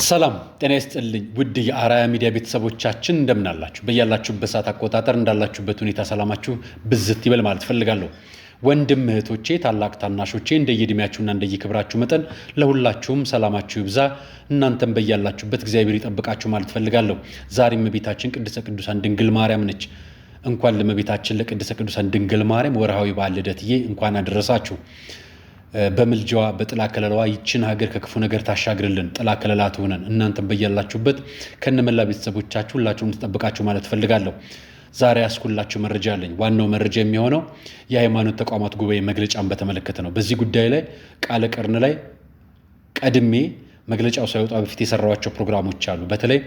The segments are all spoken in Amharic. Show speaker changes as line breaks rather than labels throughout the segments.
ሰላም ጤና ይስጥልኝ ውድ የአራያ ሚዲያ ቤተሰቦቻችን እንደምን አላችሁ? በያላችሁበት ሰዓት አቆጣጠር እንዳላችሁበት ሁኔታ ሰላማችሁ ብዝት ይበል ማለት ፈልጋለሁ። ወንድም እህቶቼ፣ ታላቅ ታናሾቼ እንደየእድሜያችሁና እንደየክብራችሁ መጠን ለሁላችሁም ሰላማችሁ ይብዛ። እናንተም በያላችሁበት እግዚአብሔር ይጠብቃችሁ ማለት ፈልጋለሁ። ዛሬም እመቤታችን ቅድስተ ቅዱሳን ድንግል ማርያም ነች። እንኳን ለእመቤታችን ለቅድስተ ቅዱሳን ድንግል ማርያም ወርሃዊ በዓለ ልደትዬ እንኳን አደረሳችሁ። በምልጃዋ በጥላ ከለላዋ ይችን ሀገር ከክፉ ነገር ታሻግርልን፣ ጥላ ከለላ ትሆነን። እናንተም በያላችሁበት ከነመላ ቤተሰቦቻችሁ ሁላችሁም ተጠብቃችሁ ማለት ፈልጋለሁ። ዛሬ ያስኩላችሁ መረጃ አለኝ። ዋናው መረጃ የሚሆነው የሃይማኖት ተቋማት ጉባኤ መግለጫን በተመለከተ ነው። በዚህ ጉዳይ ላይ ቃለ ቀርን ላይ ቀድሜ መግለጫው ሳይወጣ በፊት የሰራዋቸው ፕሮግራሞች አሉ። በተለይ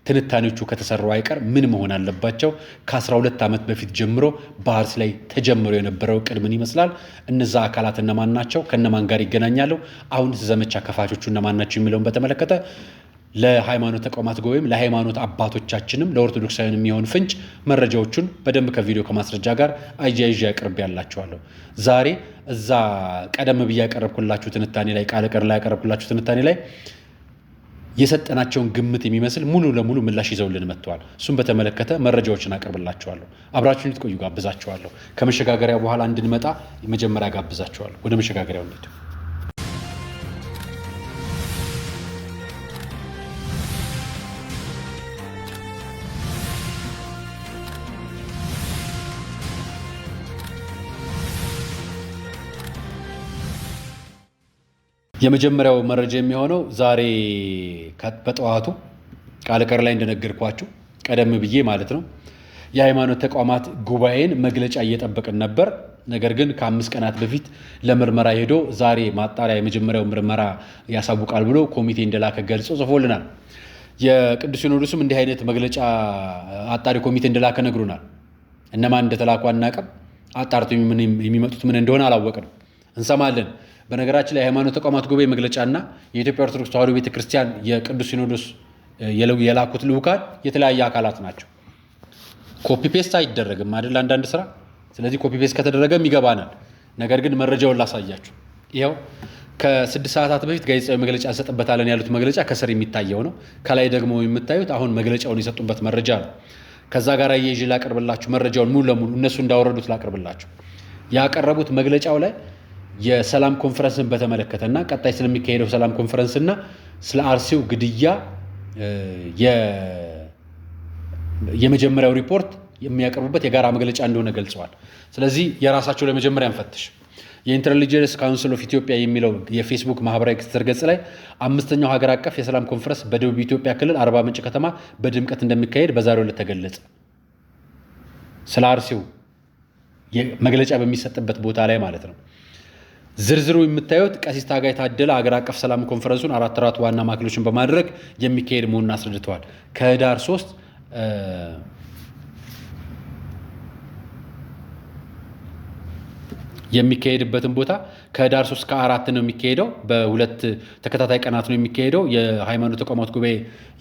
ትንታኔዎቹ ከተሰሩ አይቀር ምን መሆን አለባቸው፣ ከ12 ዓመት በፊት ጀምሮ በአርሲ ላይ ተጀምሮ የነበረው እቅድ ምን ይመስላል፣ እነዛ አካላት እነማን ናቸው፣ ከነማን ጋር ይገናኛሉ፣ አሁን ዘመቻ ከፋቾቹ እነማን ናቸው የሚለውን በተመለከተ ለሃይማኖት ተቋማት ጉባኤም ለሃይማኖት አባቶቻችንም ለኦርቶዶክሳውያን የሚሆን ፍንጭ መረጃዎቹን በደንብ ከቪዲዮ ከማስረጃ ጋር አያይዤ ያቀርብላችኋለሁ። ዛሬ እዛ ቀደም ብዬ ያቀረብኩላችሁ ትንታኔ ላይ ቃለ ቀር ላይ ያቀረብኩላችሁ ትንታኔ ላይ የሰጠናቸውን ግምት የሚመስል ሙሉ ለሙሉ ምላሽ ይዘውልን መጥተዋል። እሱም በተመለከተ መረጃዎችን አቀርብላችኋለሁ። አብራችሁን ልትቆዩ ጋብዛችኋለሁ። ከመሸጋገሪያ በኋላ እንድንመጣ መጀመሪያ ጋብዛችኋለሁ። ወደ መሸጋገሪያው እንሂድ። የመጀመሪያው መረጃ የሚሆነው ዛሬ በጠዋቱ ቃለ ቀር ላይ እንደነገርኳችሁ ቀደም ብዬ ማለት ነው የሃይማኖት ተቋማት ጉባኤን መግለጫ እየጠበቅን ነበር። ነገር ግን ከ5 ቀናት በፊት ለምርመራ ሄዶ ዛሬ ማጣሪያ የመጀመሪያው ምርመራ ያሳውቃል ብሎ ኮሚቴ እንደላከ ገልጾ ጽፎልናል። የቅዱስ ሲኖዶስም እንዲህ አይነት መግለጫ አጣሪ ኮሚቴ እንደላከ ነግሩናል። እነማን እንደተላኩ አናውቅም። አጣርቶ የሚመጡት ምን እንደሆነ አላወቅንም። እንሰማለን። በነገራችን ላይ የሃይማኖት ተቋማት ጉባኤ መግለጫና የኢትዮጵያ ኦርቶዶክስ ተዋሕዶ ቤተክርስቲያን የቅዱስ ሲኖዶስ የላኩት ልዑካን የተለያየ አካላት ናቸው። ኮፒ ፔስት አይደረግም አይደል አንዳንድ ስራ። ስለዚህ ኮፒ ፔስት ከተደረገም ይገባናል። ነገር ግን መረጃውን ላሳያችሁ። ይኸው ከ6 ሰዓታት በፊት ጋዜጣዊ መግለጫ እንሰጥበታለን ያሉት መግለጫ ከስር የሚታየው ነው። ከላይ ደግሞ የምታዩት አሁን መግለጫውን የሰጡበት መረጃ ነው። ከዛ ጋር እየይዤ ላቀርብላችሁ መረጃውን ሙሉ ለሙሉ እነሱ እንዳወረዱት ላቀርብላችሁ። ያቀረቡት መግለጫው ላይ የሰላም ኮንፈረንስን በተመለከተና ቀጣይ ስለሚካሄደው ሰላም ኮንፈረንስና ስለ አርሲው ግድያ የመጀመሪያው ሪፖርት የሚያቀርቡበት የጋራ መግለጫ እንደሆነ ገልጸዋል። ስለዚህ የራሳቸው ለመጀመሪያ እንፈትሽ። የኢንተርሪሊጂየስ ካውንስል ኦፍ ኢትዮጵያ የሚለው የፌስቡክ ማህበራዊ ትስስር ገጽ ላይ 5ኛው ሀገር አቀፍ የሰላም ኮንፈረንስ በደቡብ ኢትዮጵያ ክልል አርባ ምንጭ ከተማ በድምቀት እንደሚካሄድ በዛሬው ዕለት ተገለጸ። ስለ አርሲው መግለጫ በሚሰጥበት ቦታ ላይ ማለት ነው። ዝርዝሩ የምታዩት ቀሲስ ታጋይ ታደለ ሀገር አቀፍ ሰላም ኮንፈረንሱን 4 ዋና ማዕከሎችን በማድረግ የሚካሄድ መሆኑን አስረድተዋል። ከህዳር 3 የሚካሄድበትን ቦታ ከህዳር 3 ከ4 ነው የሚካሄደው። በሁለት ተከታታይ ቀናት ነው የሚካሄደው። የሃይማኖት ተቋማት ጉባኤ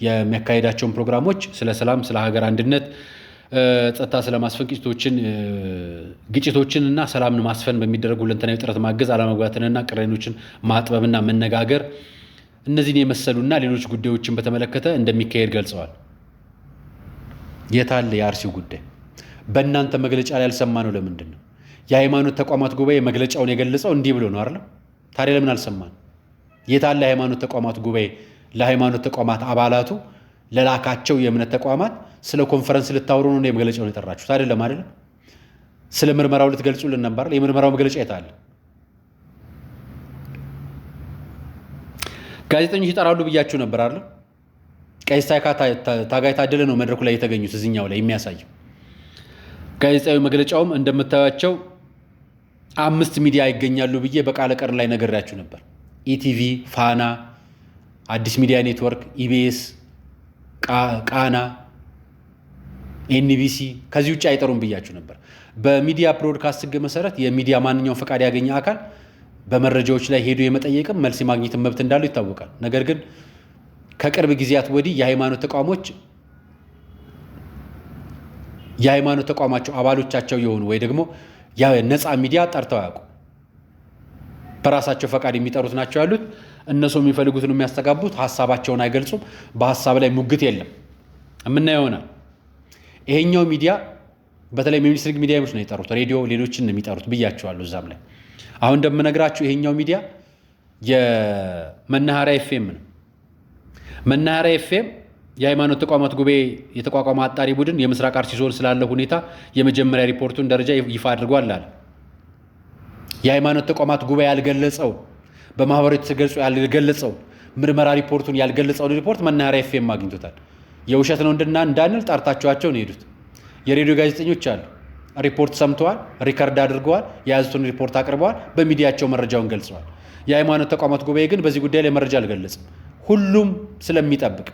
የሚያካሄዳቸውን ፕሮግራሞች ስለ ሰላም፣ ስለ ሀገር አንድነት፣ ጸጥታ ስለማስፈን፣ ግጭቶችን እና ሰላምን ማስፈን በሚደረግ ሁለንተናዊ ጥረት ማገዝ፣ አለመግባባትንና ቅሬኖችን ማጥበብና መነጋገር፣ እነዚህን የመሰሉና ሌሎች ጉዳዮችን በተመለከተ እንደሚካሄድ ገልጸዋል። የታለ የአርሲው ጉዳይ? በእናንተ መግለጫ ላይ ያልሰማነው ለምንድን ነው? የሃይማኖት ተቋማት ጉባኤ መግለጫውን የገለጸው እንዲህ ብሎ ነው አይደል? ታዲያ ለምን አልሰማን? የታለ የሃይማኖት ተቋማት ጉባኤ ለሃይማኖት ተቋማት አባላቱ ለላካቸው የእምነት ተቋማት ስለ ኮንፈረንስ ልታወሩ ነው የመግለጫውን የጠራችሁት አይደለም አይደለም? ስለ ምርመራው ልትገልጹልን ነበር። የምርመራው መግለጫ የታለ? ጋዜጠኞች ይጠራሉ ብያችሁ ነበር አይደል? ቀሲስ ታጋይ ታደለ ነው መድረኩ ላይ የተገኙት። እዚህኛው ላይ የሚያሳየው ጋዜጣዊ መግለጫውም እንደምታዩቸው 5 ሚዲያ ይገኛሉ ብዬ በቃለ ቀር ላይ ነግሬያችሁ ነበር። ኢቲቪ፣ ፋና፣ አዲስ ሚዲያ ኔትወርክ፣ ኢቢኤስ፣ ቃና፣ ኤንቢሲ ከዚህ ውጭ አይጠሩም ብያችሁ ነበር። በሚዲያ ብሮድካስት ሕግ መሰረት የሚዲያ ማንኛውም ፈቃድ ያገኘ አካል በመረጃዎች ላይ ሄዶ የመጠየቅም መልስ የማግኘት መብት እንዳለው ይታወቃል። ነገር ግን ከቅርብ ጊዜያት ወዲህ የሃይማኖት ተቋማቸው አባሎቻቸው የሆኑ ወይ ደግሞ ነፃ ሚዲያ ጠርተው ያውቁ በራሳቸው ፈቃድ የሚጠሩት ናቸው ያሉት እነሱ የሚፈልጉትን የሚያስተጋቡት ሐሳባቸውን አይገልጹም። በሐሳብ ላይ ሙግት የለም። የምናየው ነው። ይሄኛው ሚዲያ በተለይ ሚኒስትሪ ሚዲያዎች ነው የጠሩት፣ ሬዲዮ ሌሎችን ነው የሚጠሩት ብያቸዋለሁ። እዛም ላይ አሁን እንደምነግራችሁ ይሄኛው ሚዲያ የመናኸሪያ ኤፍኤም ነው። መናኸሪያ ኤፍኤም የሃይማኖት ተቋማት ጉባኤ የተቋቋመ አጣሪ ቡድን የምስራቅ አርሲ ዞን ስላለው ሁኔታ የመጀመሪያ ሪፖርቱን ደረጃ ይፋ አድርጓል አለ። የሃይማኖት ተቋማት ጉባኤ ያልገለጸው በማህበራዊ ተገልጾ ያልገለጸው ምርመራ ሪፖርቱን ያልገለጸውን ሪፖርት መናኸሪያ ኤፍኤም አግኝቶታል። የውሸት ነው እንዳንል ጠርታቸዋቸው ነው የሄዱት። የሬዲዮ ጋዜጠኞች አሉ። ሪፖርት ሰምተዋል፣ ሪከርድ አድርገዋል፣ የያዙትን ሪፖርት አቅርበዋል፣ በሚዲያቸው መረጃውን ገልጸዋል። የሃይማኖት ተቋማት ጉባኤ ግን በዚህ ጉዳይ ላይ መረጃ አልገለጽም። ሁሉም ስለሚጠብቅ፣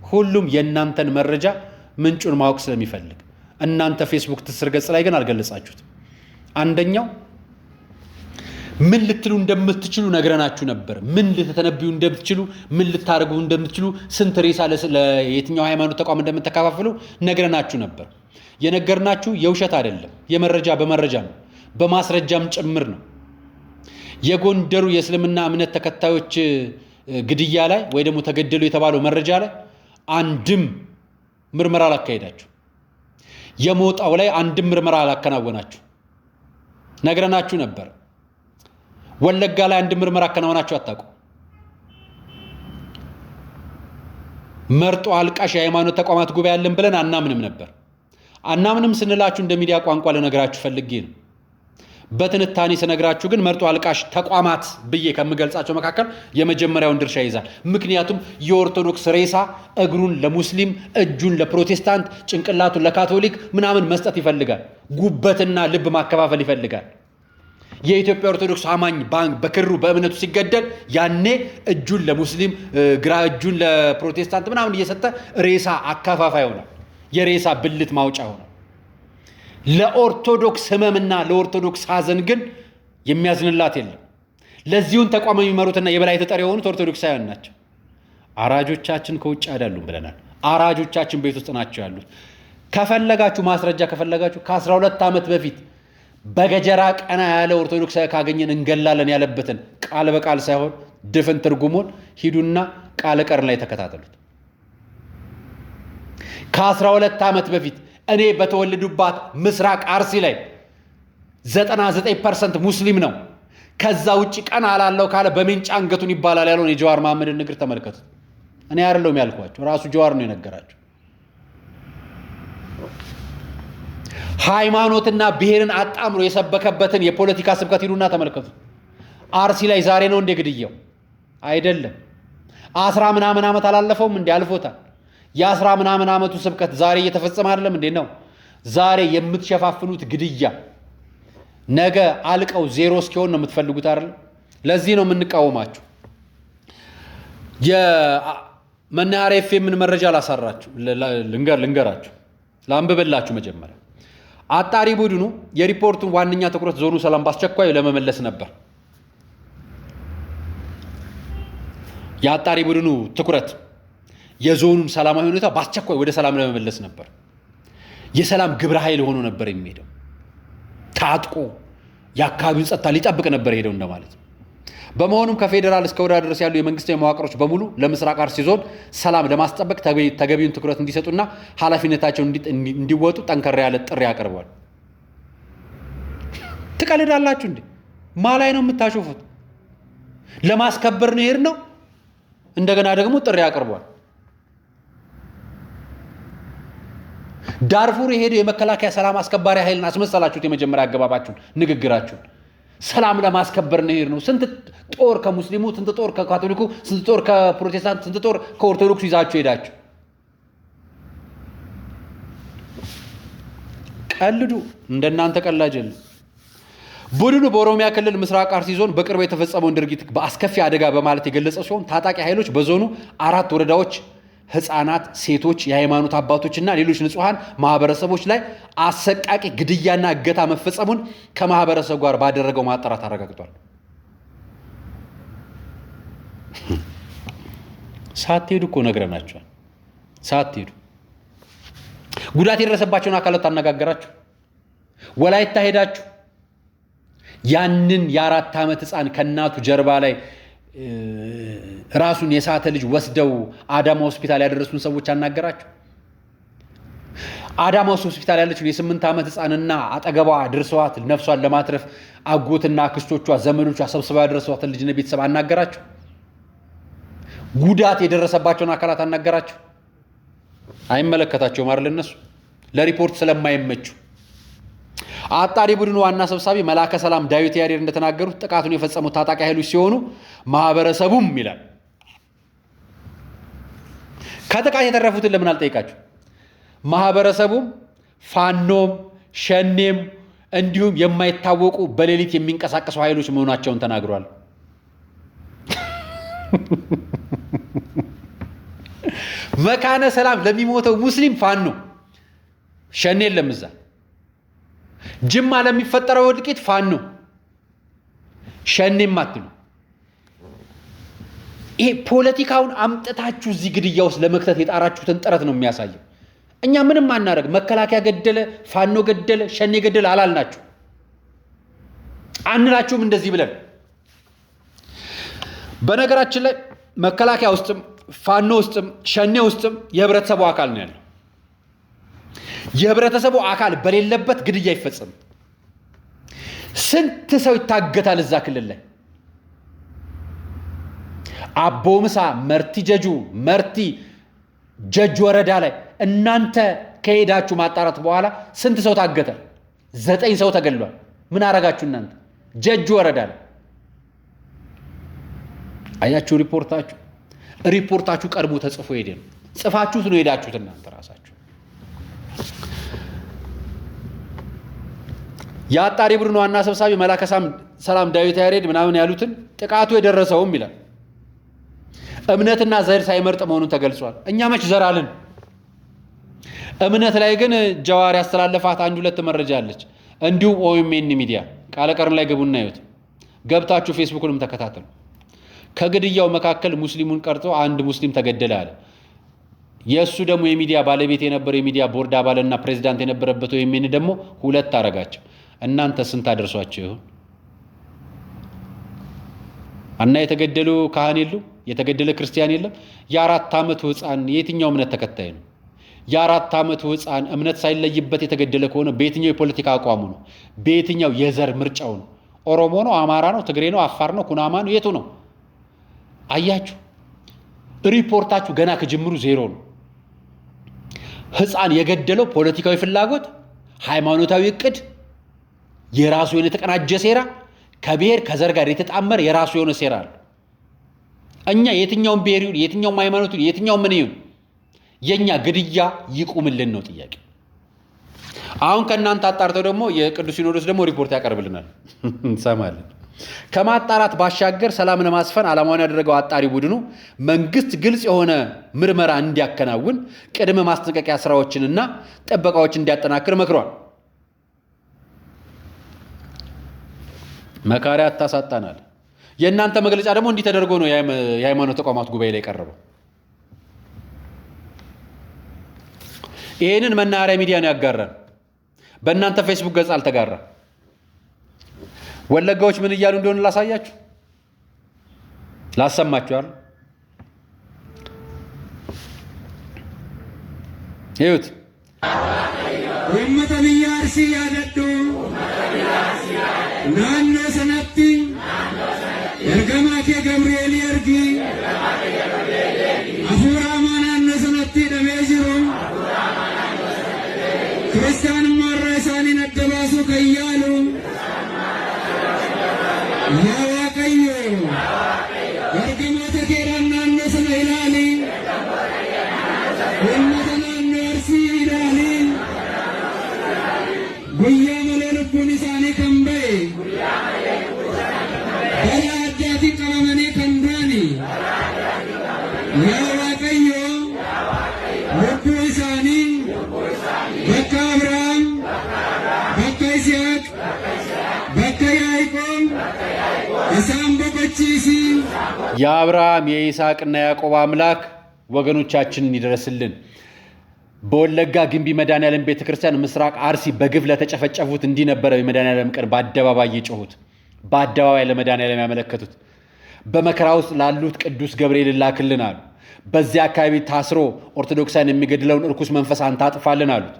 ሁሉም የእናንተን መረጃ ምንጩን ማወቅ ስለሚፈልግ፣ እናንተ ፌስቡክ ትስስር ገጽ ላይ ግን አልገለጻችሁትም። አንደኛው ምን ልትሉ እንደምትችሉ ነግረናችሁ ነበር። ምን ልትተነብዩ እንደምትችሉ፣ ምን ልታደርጉ እንደምትችሉ፣ ስንት ሬሳ ለየትኛው ሃይማኖት ተቋም እንደምትከፋፍሉ ነግረናችሁ ነበር። የነገርናችሁ የውሸት አይደለም፣ የመረጃ በመረጃ ነው፣ በማስረጃም ጭምር ነው። የጎንደሩ የእስልምና እምነት ተከታዮች ግድያ ላይ ወይ ደግሞ ተገደሉ የተባለው መረጃ ላይ አንድም ምርመራ አላካሄዳችሁ። የሞጣው ላይ አንድም ምርመራ አላከናወናችሁ፣ ነግረናችሁ ነበር። ወለጋ ላይ አንድ ምርመራ አከናወናችሁ አታውቁ። መርጦ አልቃሽ የሃይማኖት ተቋማት ጉባኤ ያለን ብለን አናምንም ነበር። አናምንም ስንላችሁ እንደ ሚዲያ ቋንቋ ልነግራችሁ ፈልጌ ነው። በትንታኔ ስነግራችሁ ግን መርጦ አልቃሽ ተቋማት ብዬ ከምገልጻቸው መካከል የመጀመሪያውን ድርሻ ይዛል። ምክንያቱም የኦርቶዶክስ ሬሳ እግሩን ለሙስሊም፣ እጁን ለፕሮቴስታንት፣ ጭንቅላቱን ለካቶሊክ ምናምን መስጠት ይፈልጋል። ጉበትና ልብ ማከፋፈል ይፈልጋል። የኢትዮጵያ ኦርቶዶክስ አማኝ በክሩ በእምነቱ ሲገደል ያኔ እጁን ለሙስሊም ግራ እጁን ለፕሮቴስታንት ምናምን እየሰጠ ሬሳ አካፋፋይ ሆኗል። የሬሳ ብልት ማውጫ ሆኗል። ለኦርቶዶክስ ህመምና ለኦርቶዶክስ ሐዘን ግን የሚያዝንላት የለም። ለዚሁን ተቋም የሚመሩትና የበላይ ተጠሪ የሆኑት ኦርቶዶክሳውያን ናቸው። አራጆቻችን ከውጭ አይደሉም ብለናል። አራጆቻችን ቤት ውስጥ ናቸው ያሉት። ከፈለጋችሁ ማስረጃ ከፈለጋችሁ ከ12 ዓመት በፊት በገጀራ ቀና ያለ ኦርቶዶክሳዊ ካገኘን እንገላለን ያለበትን ቃል በቃል ሳይሆን ድፍን ትርጉሙን ሂዱና ቃል ቀርን ላይ ተከታተሉት። ከ12 ዓመት በፊት እኔ በተወለዱባት ምስራቅ አርሲ ላይ 99% ሙስሊም ነው፣ ከዛ ውጭ ቀና አላለው ካለ በሜንጫ አንገቱን ይባላል ያለውን የጀዋር መሐመድን ንግር ተመልከቱት። እኔ አይደለሁም ያልኳቸው፣ ራሱ ጀዋር ነው የነገራቸው። ሃይማኖትና ብሔርን አጣምሮ የሰበከበትን የፖለቲካ ስብከት ሂዱና ተመልከቱ። አርሲ ላይ ዛሬ ነው እንደ ግድያው አይደለም። 10 ምናምን ዓመት አላለፈውም እንዴ? አልፎታል። የ10 ምናምን ዓመቱ ስብከት ዛሬ እየተፈጸመ አይደለም እንዴ? ነው ዛሬ የምትሸፋፍኑት ግድያ ነገ አልቀው ዜሮ እስኪሆን ነው የምትፈልጉት አይደል? ለዚህ ነው የምንቃወማችሁ። የመናኸሪያ ኤፍኤምን መረጃ ላሳራችሁ፣ ልንገራችሁ፣ ላንብብላችሁ። መጀመሪያ አጣሪ ቡድኑ የሪፖርቱን ዋነኛ ትኩረት ዞኑ ሰላም በአስቸኳይ ለመመለስ ነበር። የአጣሪ ቡድኑ ትኩረት የዞኑን ሰላማዊ ሁኔታ በአስቸኳይ ወደ ሰላም ለመመለስ ነበር። የሰላም ግብረ ኃይል ሆኖ ነበር የሚሄደው። ታጥቆ የአካባቢውን ጸጥታ ሊጠብቅ ነበር ሄደው እንደማለት ነው። በመሆኑም ከፌዴራል እስከ ወረዳ ድረስ ያሉ የመንግስታዊ መዋቅሮች በሙሉ ለምስራቅ አርሲ ዞን ሰላም ለማስጠበቅ ተገቢውን ትኩረት እንዲሰጡና ኃላፊነታቸውን እንዲወጡ ጠንከር ያለ ጥሪ አቅርቧል። ትቀልዳላችሁ እንዴ? ማላይ ነው የምታሾፉት? ለማስከበር ነው ሄድ ነው። እንደገና ደግሞ ጥሪ አቅርቧል። ዳርፉር የሄደው የመከላከያ ሰላም አስከባሪ ኃይልን አስመሰላችሁት። የመጀመሪያ አገባባችሁን ንግግራችሁን ሰላም ለማስከበር ነው ሄድ ነው። ስንት ጦር ከሙስሊሙ፣ ስንት ጦር ከካቶሊኩ፣ ስንት ጦር ከፕሮቴስታንት፣ ስንት ጦር ከኦርቶዶክሱ ይዛችሁ ሄዳችሁ ቀልዱ። እንደናንተ ቀላጅ የለም። ቡድኑ በኦሮሚያ ክልል ምስራቅ አርሲ ዞን በቅርብ የተፈጸመውን ድርጊት በአስከፊ አደጋ በማለት የገለጸ ሲሆን ታጣቂ ኃይሎች በዞኑ 4 ወረዳዎች ህፃናት፣ ሴቶች፣ የሃይማኖት አባቶችና ሌሎች ንጹሃን ማህበረሰቦች ላይ አሰቃቂ ግድያና እገታ መፈጸሙን ከማህበረሰቡ ጋር ባደረገው ማጣራት አረጋግጧል። ሳትሄዱ እኮ ነግረናቸዋል። ሳትሄዱ ጉዳት የደረሰባቸውን አካላት አነጋገራችሁ። ወላይታ ሄዳችሁ ያንን የ4 ዓመት ህፃን ከእናቱ ጀርባ ላይ ራሱን የሳተ ልጅ ወስደው አዳማ ሆስፒታል ያደረሱን ሰዎች አናገራችሁ? አዳማ ሆስፒታል ያለችው የ8 ዓመት ህፃንና አጠገቧ ድርሰዋት ነፍሷን ለማትረፍ አጎትና አክስቶቿ ዘመዶቿ ሰብስበው ያደረሷትን ልጅ ቤተሰብ አናገራችሁ? ጉዳት የደረሰባቸውን አካላት አናገራችሁ? አይመለከታቸውም አይደል? እነሱ ለሪፖርት ስለማይመቹ። አጣሪ ቡድኑ ዋና ሰብሳቢ መላከ ሰላም ዳዊት ያሬድ እንደተናገሩት ጥቃቱን የፈጸሙት ታጣቂ ኃይሎች ሲሆኑ ማህበረሰቡም ይላል ከጥቃት የተረፉትን ለምን አልጠይቃችሁ? ማህበረሰቡም ፋኖም ሸኔም እንዲሁም የማይታወቁ በሌሊት የሚንቀሳቀሱ ኃይሎች መሆናቸውን ተናግሯል። መካነ ሰላም ለሚሞተው ሙስሊም ፋኖ ሸኔ የለም እዛ። ጅማ ለሚፈጠረው እልቂት ፋኖ ሸኔም አትሉ። ይሄ ፖለቲካውን አምጥታችሁ እዚህ ግድያ ውስጥ ለመክተት የጣራችሁትን ጥረት ነው የሚያሳየው። እኛ ምንም አናደርግ። መከላከያ ገደለ፣ ፋኖ ገደለ፣ ሸኔ ገደለ አላልናችሁ አንላችሁም እንደዚህ ብለን። በነገራችን ላይ መከላከያ ውስጥም ፋኖ ውስጥም ሸኔ ውስጥም የህብረተሰቡ አካል ነው ያለው። የህብረተሰቡ አካል በሌለበት ግድያ አይፈጸም። ስንት ሰው ይታገታል እዛ ክልል ላይ። አቦ ምሳ፣ መርቲ ጀጁ፣ መርቲ ጀጅ ወረዳ ላይ እናንተ ከሄዳችሁ ማጣራት በኋላ ስንት ሰው ታገተ? 9 ሰው ተገሏል። ምን አረጋችሁ እናንተ? ጀጅ ወረዳ ላይ አያችሁ። ሪፖርታችሁ ቀድሞ ተጽፎ ሄደ ነው። ጽፋችሁት ነው ሄዳችሁት እናንተ ራሳችሁ። የአጣሪ ቡድኑ ዋና ሰብሳቢ መላከ ሰላም ዳዊት ያሬድ ምናምን ያሉትን ጥቃቱ የደረሰውም ይላል እምነትና ዘር ሳይመርጥ መሆኑን ተገልጿል። እኛ መች ዘራልን? እምነት ላይ ግን ጀዋር ያስተላለፋት 1-2 መረጃ አለች። እንዲሁም ኦኤምኤን ሚዲያ ቃለቀርን ላይ ግቡና ይዩት። ገብታችሁ ፌስቡክንም ተከታተሉ። ከግድያው መካከል ሙስሊሙን ቀርጾ አንድ ሙስሊም ተገደለ አለ። የእሱ ደግሞ የሚዲያ ባለቤት የነበረው የሚዲያ ቦርድ አባልና ፕሬዚዳንት የነበረበት ኦኤምኤን ደግሞ 2 አረጋቸው። እናንተ ስንት አደርሷቸው ይሆን? እና የተገደሉ ካህን የሉ? የተገደለ ክርስቲያን የለም? የ4 ዓመቱ ህፃን የትኛው እምነት ተከታይ ነው? የ4 ዓመቱ ህፃን እምነት ሳይለይበት የተገደለ ከሆነ በየትኛው የፖለቲካ አቋሙ ነው? በየትኛው የዘር ምርጫው ነው? ኦሮሞ ነው? አማራ ነው? ትግሬ ነው? አፋር ነው? ኩናማ ነው? የቱ ነው? አያችሁ፣ ሪፖርታችሁ ገና ከጅምሩ ዜሮ ነው። ህፃን የገደለው ፖለቲካዊ ፍላጎት፣ ሃይማኖታዊ እቅድ፣ የራሱ የሆነ የተቀናጀ ሴራ፣ ከብሔር ከዘር ጋር የተጣመረ የራሱ የሆነ ሴራ አለ። እኛ የትኛውን ብሔር ይሁን የትኛውን ሃይማኖት ይሁን የትኛውን ምን ይሁን የኛ ግድያ ይቁምልን ነው ጥያቄ። አሁን ከእናንተ አጣርተው ደግሞ የቅዱስ ሲኖዶስ ደግሞ ሪፖርት ያቀርብልናል እንሰማለን። ከማጣራት ባሻገር ሰላም ለማስፈን ዓላማውን ያደረገው አጣሪ ቡድኑ መንግስት ግልጽ የሆነ ምርመራ እንዲያከናውን ቅድመ ማስጠንቀቂያ ስራዎችንና ጥበቃዎች እንዲያጠናክር መክሯል። መካሪያ ታሳጣናል። የእናንተ መግለጫ ደግሞ እንዲህ ተደርጎ ነው የሃይማኖት ተቋማት ጉባኤ ላይ ቀረበው። ይሄንን መናኸሪያ ሚዲያ ነው ያጋራን። በእናንተ ፌስቡክ ገጽ አልተጋራ። ወለጋዎች ምን እያሉ እንደሆነ ላሳያችሁ፣ ላሰማችሁ አይደል? ይሁት
ኡመተ ቢያርሲ ያደዱ ናኖ ሰነቲ ኤርገማኬ ገብርኤል ኤርጊ አፉራማ ናኖ ሰነቲ ደሜጅሩ ክርስቲያን ማራሳኒ ነደባሱ ከያሉ ያዋቀዮ ኤርገማተ ኬራን ናኖ ሰነ ኢላሊ ኡመተ ናኖ አርሲ ኢላሊ ጉያ መሌ ልቡን ኢሳኒ ከንበይ በላ አዳቲ ቀበመኔ ከንዳኒ ያዋቀዮ ልቡ ኢሳኒ በካ አብርሃም በካ ይስሐቅ በካ ያዕቆብ ኢሳን በቆቺሲ
የአብርሃም የይስሐቅና ያዕቆብ አምላክ ወገኖቻችንን ይድረስልን። በወለጋ ግንቢ መድኃኔዓለም ቤተክርስቲያን ምስራቅ አርሲ በግፍ ለተጨፈጨፉት እንዲህ ነበረ የመድኃኔዓለም ቀን በአደባባይ የጮሁት፣ በአደባባይ ለመድኃኔዓለም ያመለከቱት። በመከራ ውስጥ ላሉት ቅዱስ ገብርኤል ላክልን አሉ። በዚያ አካባቢ ታስሮ ኦርቶዶክሳን የሚገድለውን እርኩስ መንፈስ አንተ አጥፋልን አሉት።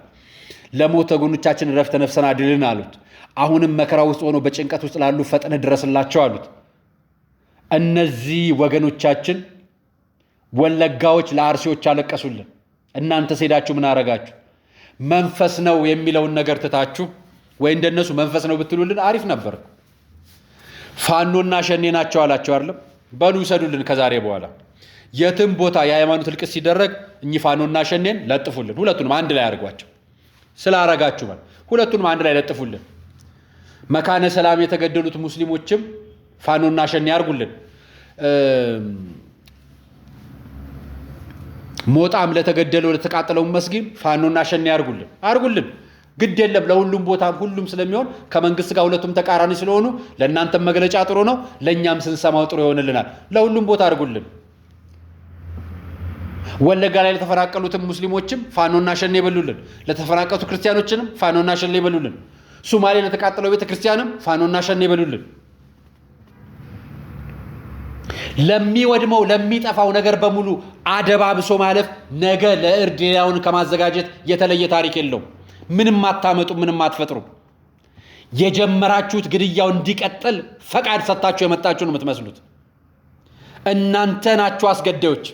ለሞት ወገኖቻችን ረፍተ ነፍስን አድልን አሉት። አሁንም መከራ ውስጥ ሆኖ በጭንቀት ውስጥ ላሉ ፈጥነህ ድረስላቸው አሉት። እነዚህ ወገኖቻችን ወለጋዎች ለአርሲዎች አለቀሱልን። እናንተ ሄዳችሁ ምን አረጋችሁ? መንፈስ ነው የሚለውን ነገር ትታችሁ ወይ እንደነሱ መንፈስ ነው ብትሉልን አሪፍ ነበር። ፋኖና ሸኔ ናቸው አላቸው አይደለም? በሉ ይሰዱልን። ከዛሬ በኋላ የትም ቦታ የሃይማኖት እልቅስ ሲደረግ እኚህ ፋኖና ሸኔን ለጥፉልን። ሁለቱንም አንድ ላይ አድርጓቸው። ስላረጋችሁ ማለት ሁለቱንም አንድ ላይ ለጥፉልን። መካነ ሰላም የተገደሉት ሙስሊሞችም ፋኖና ሸኔ ያርጉልን። ሞጣም ለተገደለው ለተቃጠለው መስጊድ ፋኖና ሸኔ ያርጉልን። ግድ የለም ለሁሉም ቦታ ሁሉም ስለሚሆን ከመንግስት ጋር ሁለቱም ተቃራኒ ስለሆኑ ለእናንተም መግለጫ ጥሩ ነው፣ ለእኛም ስንሰማው ጥሩ ይሆንልናል። ለሁሉም ቦታ አድርጉልን። ወለጋ ላይ ለተፈናቀሉትም ሙስሊሞችም ፋኖና ሸኔ ይበሉልን። ለተፈናቀሉት ክርስቲያኖችንም ፋኖና ሸኔ ይበሉልን። ሶማሌ ለተቃጠለው ቤተክርስቲያንም ፋኖና ሸኔ ይበሉልን። ለሚወድመው ለሚጠፋው ነገር በሙሉ አደባብሶ ማለፍ ነገ ለእርድ ሌላውን ከማዘጋጀት የተለየ ታሪክ የለውም። ምንም አታመጡ፣ ምንም አትፈጥሩ። የጀመራችሁት ግድያው እንዲቀጥል ፈቃድ ሰጣችሁ የመጣችሁ ነው የምትመስሉት። እናንተ ናችሁ አስገዳዮች፣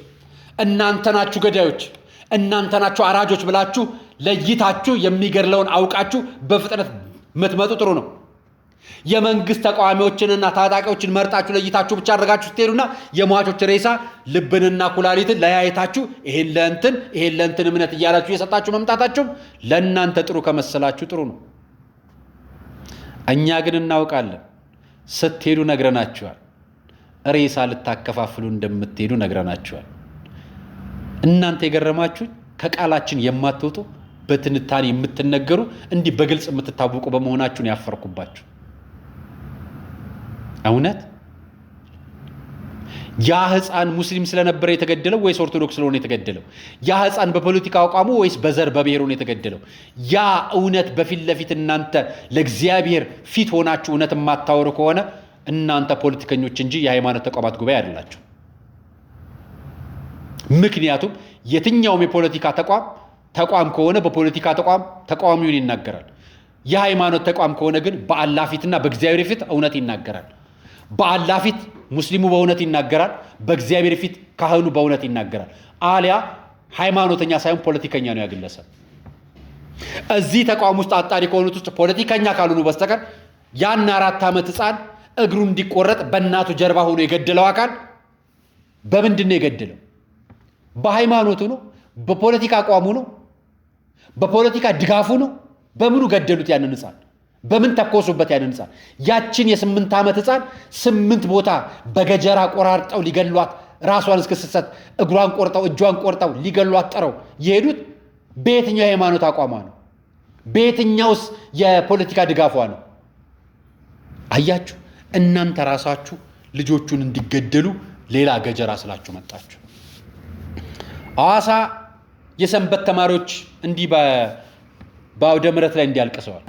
እናንተ ናችሁ ገዳዮች፣ እናንተ ናችሁ አራጆች ብላችሁ ለይታችሁ የሚገድለውን አውቃችሁ በፍጥነት የምትመጡ ጥሩ ነው። የመንግስት ተቃዋሚዎችንና ታጣቂዎችን መርጣችሁ ለይታችሁ ብቻ አድርጋችሁ ስትሄዱና የሟቾች ሬሳ ልብንና ኩላሊትን ለያይታችሁ ይሄን ለእንትን እምነት እያላችሁ የሰጣችሁ መምጣታችሁ ለእናንተ ጥሩ ከመሰላችሁ ጥሩ ነው። እኛ ግን እናውቃለን። ስትሄዱ ነግረናችኋል። ሬሳ ልታከፋፍሉ እንደምትሄዱ ነግረናችኋል። እናንተ የገረማችሁ ከቃላችን የማትወጡ በትንታኔ የምትነገሩ እንዲህ በግልጽ የምትታወቁ በመሆናችሁን ያፈርኩባችሁ። እውነት ያ ሕፃን ሙስሊም ስለነበረ የተገደለው ወይስ ኦርቶዶክስ ስለሆነ የተገደለው? ያ ሕፃን በፖለቲካ አቋሙ ወይስ በዘር በብሔሩ ነው የተገደለው? ያ እውነት በፊት ለፊት እናንተ ለእግዚአብሔር ፊት ሆናችሁ እውነት የማታወሩ ከሆነ እናንተ ፖለቲከኞች እንጂ የሃይማኖት ተቋማት ጉባኤ አይደላችሁ። ምክንያቱም የትኛውም የፖለቲካ ተቋም ከሆነ በፖለቲካ ተቃዋሚውን ይናገራል። የሃይማኖት ተቋም ከሆነ ግን በአላህ ፊትና በእግዚአብሔር ፊት እውነት ይናገራል። በአላህ ፊት ሙስሊሙ በእውነት ይናገራል፣ በእግዚአብሔር ፊት ካህኑ በእውነት ይናገራል። አሊያ ሃይማኖተኛ ሳይሆን ፖለቲከኛ ነው ያግለሰብ። እዚህ ተቋም ውስጥ አጣሪ ከሆኑት ውስጥ ፖለቲከኛ ካልሆኑ በስተቀር ያን 4 ዓመት ሕፃን እግሩ እንዲቆረጥ በእናቱ ጀርባ ሆኖ የገደለው አካል በምንድን ነው የገደለው? በሃይማኖቱ ነው? በፖለቲካ አቋሙ ነው? በፖለቲካ ድጋፉ ነው? በምኑ ገደሉት ያንን ሕፃን? በምን ተኮሱበት ያንን ሕፃን? ያችን የ8 ዓመት ሕፃን 8 ቦታ በገጀራ ቆራርጠው ሊገሏት ራሷን እስክትሰጥ እግሯን ቆርጠው እጇን ቆርጠው ሊገሏት ጥረው የሄዱት በየትኛው የሃይማኖት አቋሟ ነው? በየትኛውስ የፖለቲካ ድጋፏ ነው? አያችሁ፣ እናንተ ራሳችሁ ልጆቹን እንዲገደሉ ሌላ ገጀራ ስላችሁ መጣችሁ። ሐዋሳ የሰንበት ተማሪዎች እንዲህ በአውደ ምሕረት ላይ እንዲያልቅሰዋል።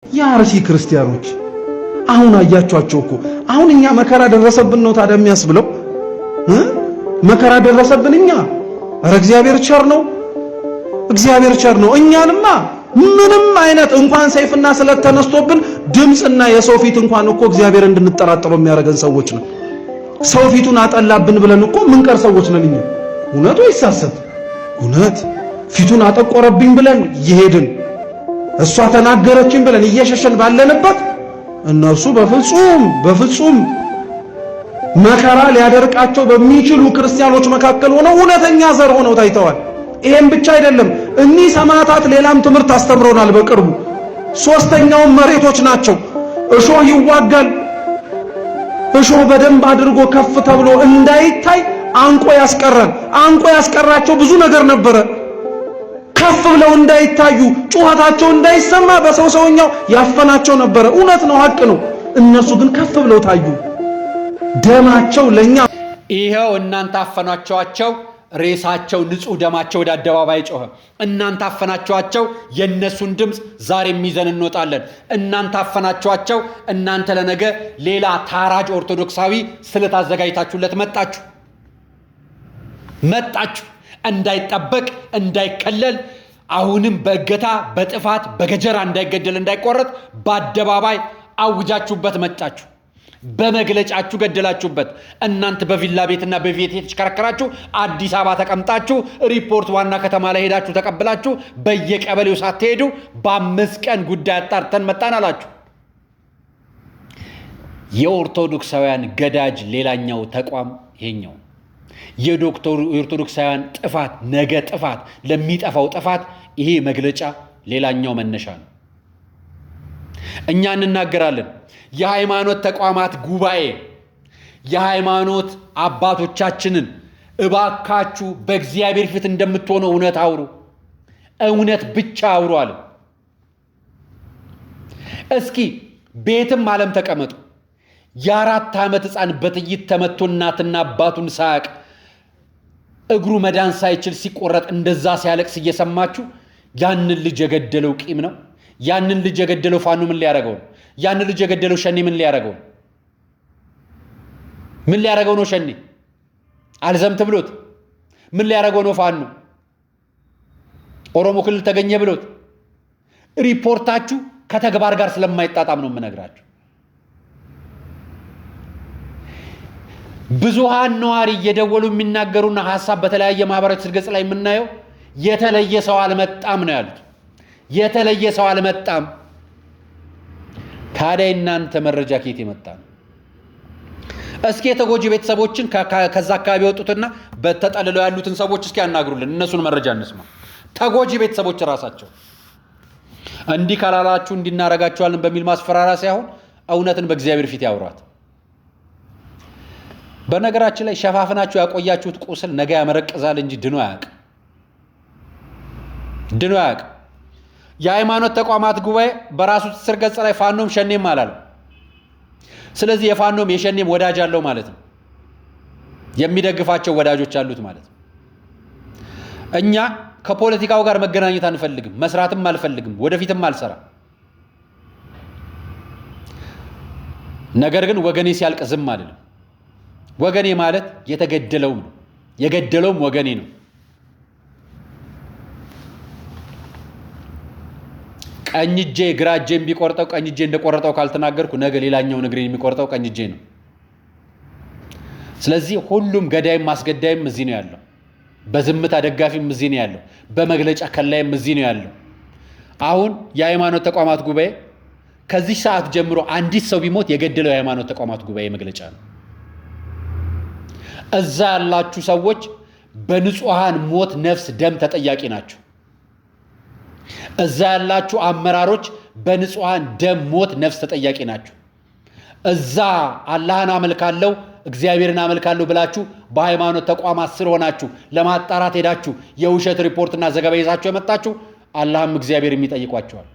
የአርሲ ክርስቲያኖች አሁን አያችኋቸው እኮ። አሁን እኛ መከራ ደረሰብን ነው ታዲያ የሚያስብለው? መከራ ደረሰብን እኛ? ኧረ እግዚአብሔር ቸር ነው፣ እግዚአብሔር ቸር ነው። እኛንማ ምንም አይነት እንኳን ሰይፍና ስለት ተነስቶብን ድምፅና የሰው ፊት እንኳን እኮ እግዚአብሔር እንድንጠራጠረው የሚያደርገን ሰዎች ነው። ሰው ፊቱን አጠላብን ብለን እኮ ምንቀር ሰዎች ነን እኛ። እውነቱ ይሳሰት እውነት ፊቱን አጠቆረብኝ ብለን ይሄድን እሷ ተናገረችን ብለን እየሸሸን ባለንበት እነሱ በፍጹም መከራ ሊያደርቃቸው በሚችሉ ክርስቲያኖች መካከል ሆነው እውነተኛ ዘር ሆነው ታይተዋል። ይሄም ብቻ አይደለም፣ እኒህ ሰማዕታት ሌላም ትምህርት አስተምረውናል። በቅርቡ 3ኛው መሬቶች ናቸው። እሾህ ይዋጋል። እሾህ በደንብ አድርጎ ከፍ ተብሎ እንዳይታይ አንቆ ያስቀረን። አንቆ ያስቀራቸው ብዙ ነገር ነበረ። ከፍ ብለው እንዳይታዩ፣ ጩኸታቸው እንዳይሰማ በሰው ሰውኛው ያፈናቸው ነበረ። እውነት ነው፣ ሀቅ ነው። እነሱ ግን ከፍ ብለው ታዩ። ደማቸው ለኛ
ይሄው እናንተ አፈናቸዋቸው፣ ሬሳቸው ንጹህ ደማቸው ወደ አደባባይ ጮኸ። እናንተ አፈናቸዋቸው፣ የነሱን ድምፅ ዛሬም ይዘን እንወጣለን። እናንተ አፈናቸዋቸው፣ እናንተ ለነገ ሌላ ታራጅ ኦርቶዶክሳዊ ስለታዘጋጅታችሁለት መጣችሁ እንዳይጠበቅ እንዳይከለል፣ አሁንም በእገታ በጥፋት በገጀራ እንዳይገደል እንዳይቆረጥ በአደባባይ አውጃችሁበት መጣችሁ። በመግለጫችሁ ገደላችሁበት። እናንተ በቪላ ቤትና በቤት የተሽከረከራችሁ አዲስ አበባ ተቀምጣችሁ ሪፖርት ዋና ከተማ ላይ ሄዳችሁ ተቀብላችሁ በየቀበሌው ሳትሄዱ በ5 ቀን ጉዳይ አጣርተን መጣን አላችሁ። የኦርቶዶክሳውያን ገዳጅ ሌላኛው ተቋም ይሄኛው የኦርቶዶክሳውያን ጥፋት ነገ ጥፋት ለሚጠፋው ጥፋት ይሄ መግለጫ ሌላኛው መነሻ ነው። እኛ እንናገራለን። የሃይማኖት ተቋማት ጉባኤ የሃይማኖት አባቶቻችንን እባካችሁ በእግዚአብሔር ፊት እንደምትሆነው እውነት አውሩ፣ እውነት ብቻ አውሩ አለ። እስኪ ቤትም ዓለም ተቀመጡ። የ4 ዓመት ሕፃን በጥይት ተመቶ እናትና አባቱን ሳያቅ እግሩ መዳን ሳይችል ሲቆረጥ እንደዛ ሲያለቅስ እየሰማችሁ ያንን ልጅ የገደለው ቂም ነው? ያንን ልጅ የገደለው ፋኖ ምን ሊያደርገው ነው? ያንን ልጅ የገደለው ሸኔ ምን ሊያደርገው ነው? ምን ሊያደርገው ነው? ሸኔ አልዘምት ብሎት ምን ሊያደርገው ነው? ፋኖ ኦሮሞ ክልል ተገኘ ብሎት። ሪፖርታችሁ ከተግባር ጋር ስለማይጣጣም ነው የምነግራችሁ። ብዙሃን ነዋሪ እየደወሉ የሚናገሩና ሀሳብ በተለያየ ማህበራዊ ገጽ ላይ የምናየው የተለየ ሰው አልመጣም ነው ያሉት። የተለየ ሰው አልመጣም። ታዲያ እናንተ መረጃ ከየት የመጣ ነው? እስኪ የተጎጂ ቤተሰቦችን ከዛ አካባቢ የወጡትና በተጠልለው ያሉትን ሰዎች እስኪ ያናግሩልን። እነሱን መረጃ እንስማ። ተጎጂ ቤተሰቦች ራሳቸው እንዲህ ካላላችሁ እንዲናረጋችኋልን በሚል ማስፈራራ ሳይሆን እውነትን በእግዚአብሔር ፊት ያውራት። በነገራችን ላይ ሸፋፍናችሁ ያቆያችሁት ቁስል ነገ ያመረቅዛል እንጂ ድኖ አያውቅ። የሃይማኖት ተቋማት ጉባኤ በራሱ ትስስር ገጽ ላይ ፋኖም ሸኔም አላለም። ስለዚህ የፋኖም የሸኔም ወዳጅ አለው ማለት ነው። የሚደግፋቸው ወዳጆች አሉት ማለት ነው። እኛ ከፖለቲካው ጋር መገናኘት አንፈልግም፣ መስራትም አልፈልግም፣ ወደፊትም አልሰራ። ነገር ግን ወገኔ ሲያልቅ ዝም አልልም። ወገኔ ማለት የተገደለውም ነው፣ የገደለውም ወገኔ ነው። ቀኝ እጄ ግራ እጄ ቢቆርጠው ቀኝ እጄ እንደቆረጠው ካልተናገርኩ ነገ ሌላኛው እግሬን የሚቆርጠው ቀኝ እጄ ነው። ስለዚህ ሁሉም ገዳይም አስገዳይም እዚህ ነው ያለው። በዝምታ ደጋፊም እዚህ ነው ያለው። በመግለጫ ከላይም እዚህ ነው ያለው። አሁን የሃይማኖት ተቋማት ጉባኤ ከዚህ ሰዓት ጀምሮ አንዲት ሰው ቢሞት የገደለው የሃይማኖት ተቋማት ጉባኤ መግለጫ ነው። እዛ ያላችሁ ሰዎች በንጹሃን ሞት ነፍስ ደም ተጠያቂ ናቸው። እዛ ያላችሁ አመራሮች በንጹሃን ደም ሞት ነፍስ ተጠያቂ ናቸው። እዛ አላህን አመልካለሁ እግዚአብሔርን አመልካለሁ ብላችሁ በሃይማኖት ተቋማት ስር ሆናችሁ ለማጣራት ሄዳችሁ የውሸት ሪፖርትና ዘገባ ይዛችሁ የመጣችሁ አላህም እግዚአብሔር የሚጠይቋቸዋል።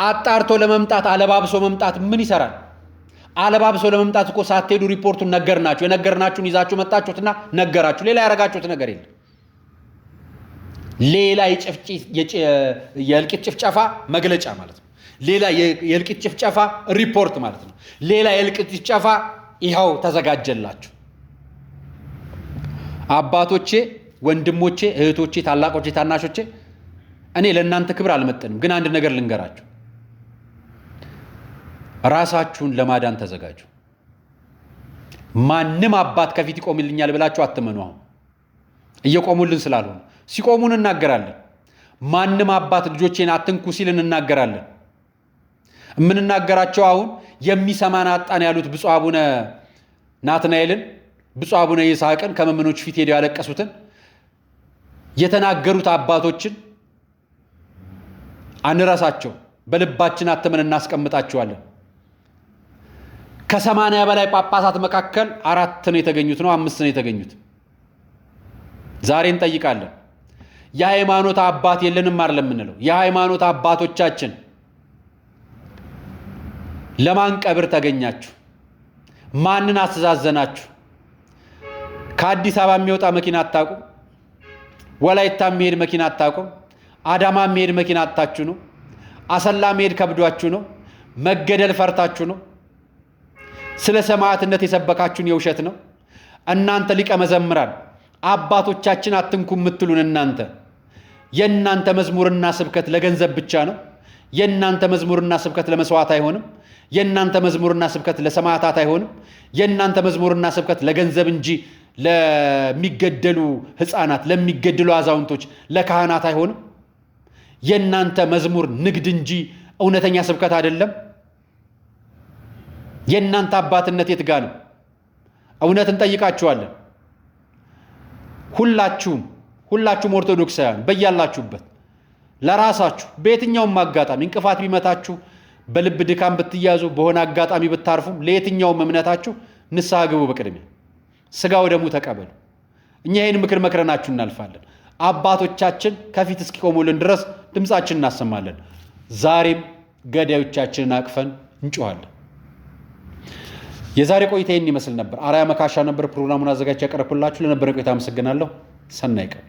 አጣርቶ ለመምጣት አለባብሶ መምጣት ምን ይሰራል? አለባብሶ ለመምጣት እኮ ሳትሄዱ ሪፖርቱን ነገርናችሁ። የነገርናችሁን ይዛችሁ መጣችሁትና ነገራችሁ። ሌላ ያረጋችሁት ነገር የለም። ሌላ የእልቂት ጭፍጨፋ መግለጫ ማለት ነው። ሌላ የእልቂት ጭፍጨፋ ሪፖርት ማለት ነው። ሌላ የእልቂት ጭፍጨፋ ይኸው ተዘጋጀላችሁ። አባቶቼ፣ ወንድሞቼ፣ እህቶቼ፣ ታላቆቼ፣ ታናሾቼ እኔ ለእናንተ ክብር አልመጥንም፣ ግን አንድ ነገር ልንገራችሁ። ራሳችሁን ለማዳን ተዘጋጁ። ማንም አባት ከፊት ይቆምልኛል ብላችሁ አትመኑ። አሁን እየቆሙልን ስላልሆነ ሲቆሙን እናገራለን። ማንም አባት ልጆቼን አትንኩ ሲል እናገራለን። የምንናገራቸው አሁን የሚሰማን አጣን ያሉት ብፁዕ አቡነ ናትናኤልን፣ ብፁዕ አቡነ ይስሐቅን ከመምኖች ፊት ሄደው ያለቀሱትን የተናገሩት አባቶችን አንረሳቸው። በልባችን አትመን እናስቀምጣቸዋለን። ከ80 በላይ ጳጳሳት መካከል 4 ነው የተገኙት ነው 5 ነው የተገኙት። ዛሬ እንጠይቃለን። የሃይማኖት አባት የለንም አይደለም የምንለው። የሃይማኖት አባቶቻችን ለማን ቀብር ተገኛችሁ? ማንን አስተዛዘናችሁ? ከአዲስ አበባ የሚወጣ መኪና አታውቁም? ወላይታ የሚሄድ መኪና አታውቁም? አዳማ የሚሄድ መኪና አጣችሁ ነው? አሰላ መሄድ ከብዷችሁ ነው? መገደል ፈርታችሁ ነው? ስለ ሰማዕትነት የሰበካችሁን የውሸት ነው? እናንተ ሊቀ መዘምራን አባቶቻችን አትንኩ የምትሉን እናንተ የእናንተ መዝሙርና ስብከት ለገንዘብ ብቻ ነው? የእናንተ መዝሙርና ስብከት ለመስዋዕት አይሆንም? የእናንተ መዝሙርና ስብከት ለሰማዕታት አይሆንም? የእናንተ መዝሙርና ስብከት ለገንዘብ እንጂ ለሚገደሉ ሕፃናት፣ ለሚገደሉ አዛውንቶች፣ ለካህናት አይሆንም? የእናንተ መዝሙር ንግድ እንጂ እውነተኛ ስብከት አይደለም? የእናንተ አባትነት የት ጋ ነው? እውነት እንጠይቃችኋለን። ሁላችሁም ኦርቶዶክሳውያን በያላችሁበት ለራሳችሁ በየትኛውም አጋጣሚ እንቅፋት ቢመታችሁ፣ በልብ ድካም ብትያዙ፣ በሆነ አጋጣሚ ብታርፉም ለየትኛውም እምነታችሁ ንስሐ ግቡ። በቅድሚያ ሥጋ ወደሙ ተቀበሉ። እኛ ይህን ምክር መክረናችሁ እናልፋለን። አባቶቻችን ከፊት እስኪቆሙልን ድረስ ድምፃችን እናሰማለን። ዛሬም ገዳዮቻችንን አቅፈን እንጮኻለን። የዛሬ ቆይታ ይህን ይመስል ነበር። አርአያ መካሻ ነበር ፕሮግራሙን አዘጋጅቼ ያቀረብኩላችሁ። ለነበረ ቆይታ አመሰግናለሁ። ሰናይ ቀን